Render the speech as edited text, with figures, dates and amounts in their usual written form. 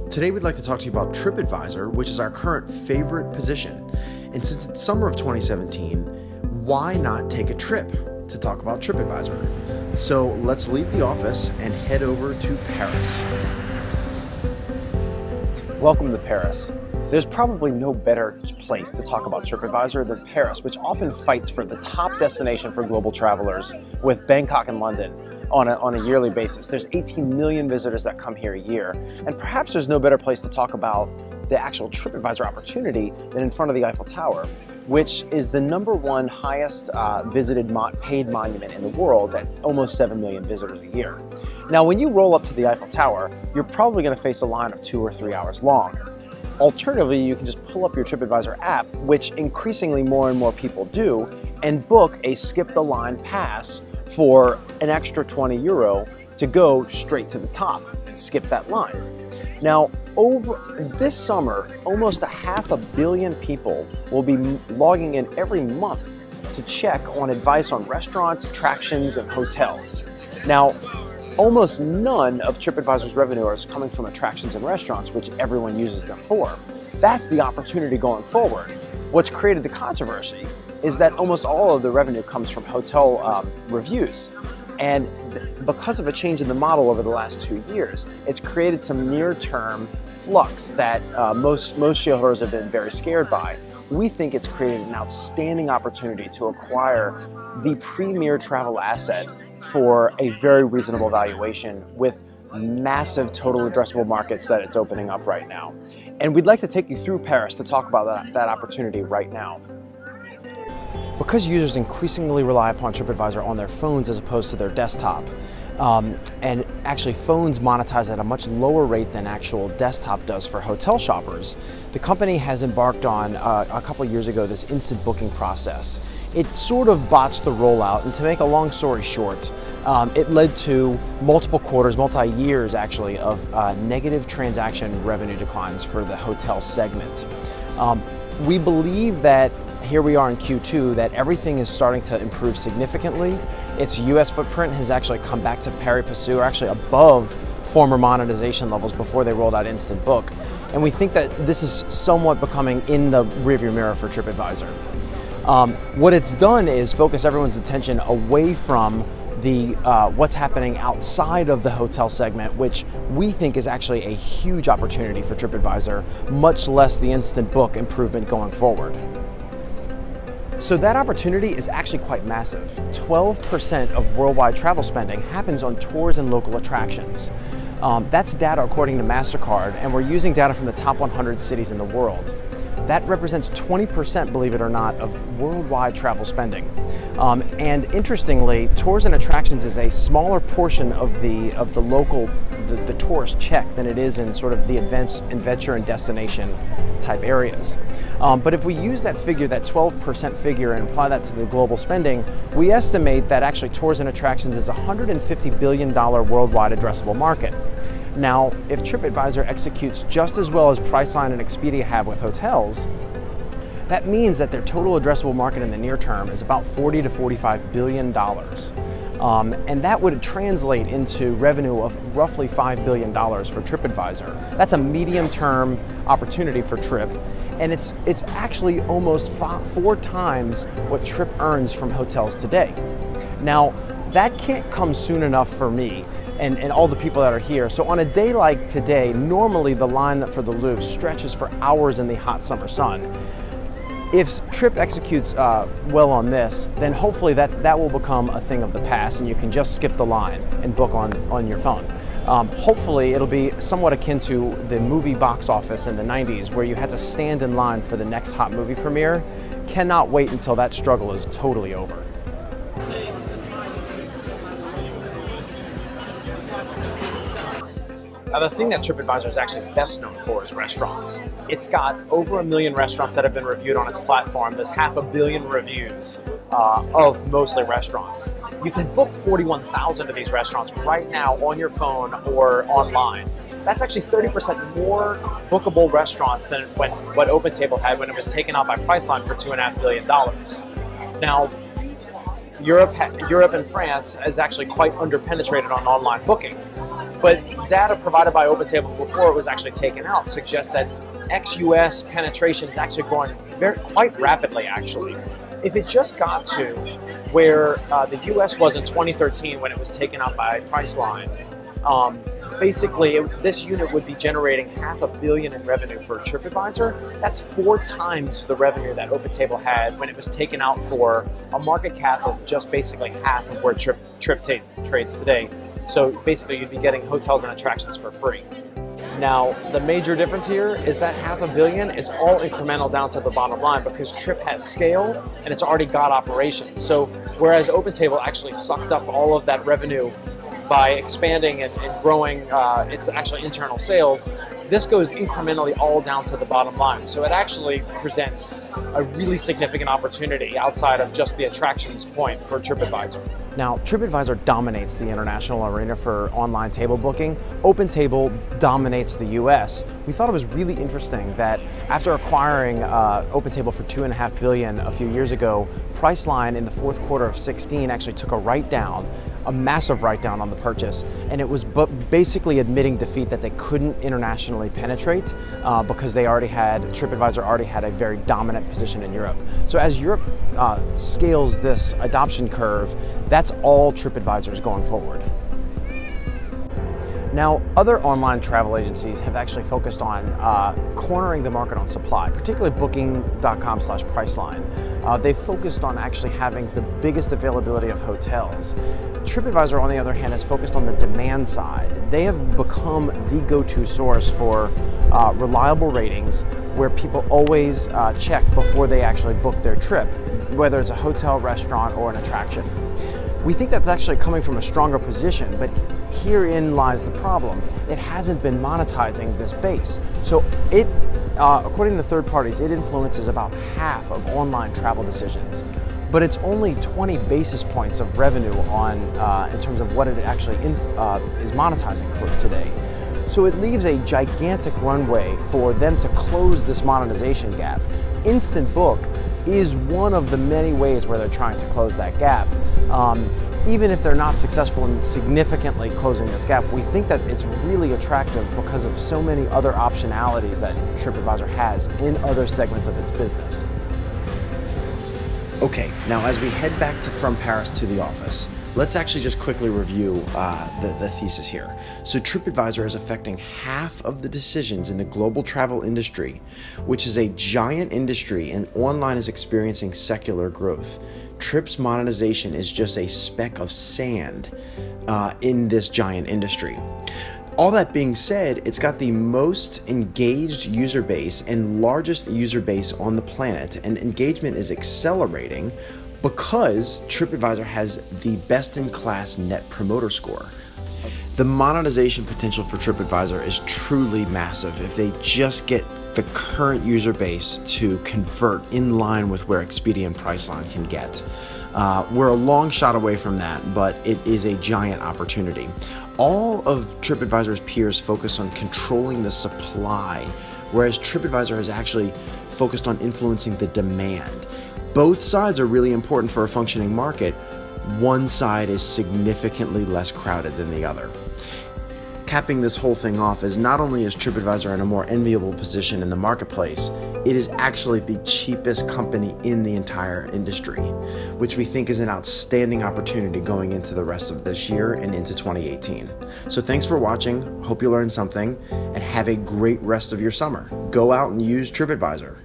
Today we'd like to talk to you about TripAdvisor, which is our current favorite position. And since it's summer of 2017, why not take a trip to talk about TripAdvisor? So let's leave the office and head over to Paris. Welcome to Paris. There's probably no better place to talk about TripAdvisor than Paris, which often fights for the top destination for global travelers with Bangkok and London on a yearly basis. There's 18 million visitors that come here a year, and perhaps there's no better place to talk about the actual TripAdvisor opportunity than in front of the Eiffel Tower, which is the #1 highest visited paid monument in the world at almost 7 million visitors a year. Now, when you roll up to the Eiffel Tower, you're probably going to face a line of 2 or 3 hours long. Alternatively, you can just pull up your TripAdvisor app, which increasingly more and more people do, and book a skip the line pass for an extra €20 to go straight to the top and skip that line. Now, over this summer, almost 500 million people will be logging in every month to check on advice on restaurants, attractions, and hotels. Now, almost none of TripAdvisor's revenue is coming from attractions and restaurants, which everyone uses them for. That's the opportunity going forward. What's created the controversy is that almost all of the revenue comes from hotel reviews. And because of a change in the model over the last 2 years, it's created some near-term flux that most shareholders have been very scared by. We think it's created an outstanding opportunity to acquire the premier travel asset for a very reasonable valuation with massive total addressable markets that it's opening up right now. And we'd like to take you through Paris to talk about that opportunity right now. Because users increasingly rely upon TripAdvisor on their phones as opposed to their desktop, and actually phones monetize at a much lower rate than actual desktop does for hotel shoppers, the company has embarked on a couple years ago this instant booking process. It sort of botched the rollout, and to make a long story short, it led to multiple quarters, multi-years actually, of negative transaction revenue declines for the hotel segment. We believe that here we are in Q2, that everything is starting to improve significantly. Its US footprint has actually come back to pari passu, or actually above former monetization levels before they rolled out Instant Book. And we think that this is somewhat becoming in the rearview mirror for TripAdvisor. What it's done is focus everyone's attention away from what's happening outside of the hotel segment, which we think is actually a huge opportunity for TripAdvisor, much less the Instant Book improvement going forward. So that opportunity is actually quite massive. 12% of worldwide travel spending happens on tours and local attractions. That's data according to MasterCard, and we're using data from the top 100 cities in the world. That represents 20%, believe it or not, of worldwide travel spending. And interestingly, tours and attractions is a smaller portion of the tourist check than it is in sort of the adventure and destination type areas. But if we use that figure, that 12% figure, and apply that to the global spending, we estimate that actually tours and attractions is a $150 billion worldwide addressable market. Now, if TripAdvisor executes just as well as Priceline and Expedia have with hotels, that means that their total addressable market in the near term is about $40 to $45 billion. And that would translate into revenue of roughly $5 billion for TripAdvisor. That's a medium-term opportunity for Trip, and it's actually almost 4 times what Trip earns from hotels today. Now, that can't come soon enough for me and all the people that are here. So on a day like today, normally the line for the Louvre stretches for hours in the hot summer sun. If Trip executes well on this, then hopefully that will become a thing of the past, and you can just skip the line and book on your phone. Hopefully it'll be somewhat akin to the movie box office in the 90s, where you had to stand in line for the next hot movie premiere. Cannot wait until that struggle is totally over. Now, the thing that TripAdvisor is actually best known for is restaurants. It's got over 1 million restaurants that have been reviewed on its platform. There's 500 million reviews of mostly restaurants. You can book 41,000 of these restaurants right now on your phone or online. That's actually 30% more bookable restaurants than what OpenTable had when it was taken out by Priceline for $2.5 billion. Now, Europe and France is actually quite underpenetrated on online booking. But data provided by OpenTable before it was actually taken out suggests that ex-US penetration is actually growing quite rapidly, actually. If it just got to where the US was in 2013 when it was taken out by Priceline, basically this unit would be generating $500 million in revenue for TripAdvisor. That's 4 times the revenue that OpenTable had when it was taken out for a market cap of just basically half of where Trip trades today. So basically you'd be getting hotels and attractions for free. Now, the major difference here is that $500 million is all incremental down to the bottom line because Trip has scale and it's already got operations. So whereas OpenTable actually sucked up all of that revenue by expanding and growing its actually internal sales, this goes incrementally all down to the bottom line. So it actually presents a really significant opportunity outside of just the attractions point for TripAdvisor. Now, TripAdvisor dominates the international arena for online table booking. OpenTable dominates the US. We thought it was really interesting that after acquiring OpenTable for $2.5 billion a few years ago, Priceline in the fourth quarter of 2016 actually took a write-down, a massive write-down on the purchase, and it was basically admitting defeat that they couldn't internationally penetrate because TripAdvisor already had a very dominant position in Europe. So as Europe scales this adoption curve, that's all TripAdvisor going forward. Now, other online travel agencies have actually focused on cornering the market on supply, particularly Booking.com/Priceline. They've focused on actually having the biggest availability of hotels. TripAdvisor, on the other hand, has focused on the demand side. They have become the go-to source for reliable ratings where people always check before they actually book their trip, whether it's a hotel, restaurant, or an attraction. We think that's actually coming from a stronger position, but herein lies the problem. It hasn't been monetizing this base. So according to third parties, it influences about half of online travel decisions. But it's only 20 basis points of revenue in terms of what it actually is monetizing today. So it leaves a gigantic runway for them to close this monetization gap. Instant Book is one of the many ways where they're trying to close that gap. Even if they're not successful in significantly closing this gap, we think that it's really attractive because of so many other optionalities that TripAdvisor has in other segments of its business. Okay, now as we head back from Paris to the office, let's actually just quickly review the thesis here. So TripAdvisor is affecting half of the decisions in the global travel industry, which is a giant industry, and online is experiencing secular growth. Trip's monetization is just a speck of sand in this giant industry. All that being said, it's got the most engaged user base and largest user base on the planet, and engagement is accelerating because TripAdvisor has the best-in-class Net Promoter Score. The monetization potential for TripAdvisor is truly massive if they just get the current user base to convert in line with where Expedia and Priceline can get. We're a long shot away from that, but it is a giant opportunity. All of TripAdvisor's peers focus on controlling the supply, whereas TripAdvisor has actually focused on influencing the demand. Both sides are really important for a functioning market. One side is significantly less crowded than the other. Capping this whole thing off is not only is TripAdvisor in a more enviable position in the marketplace, it is actually the cheapest company in the entire industry, which we think is an outstanding opportunity going into the rest of this year and into 2018. So thanks for watching. Hope you learned something, and have a great rest of your summer. Go out and use TripAdvisor.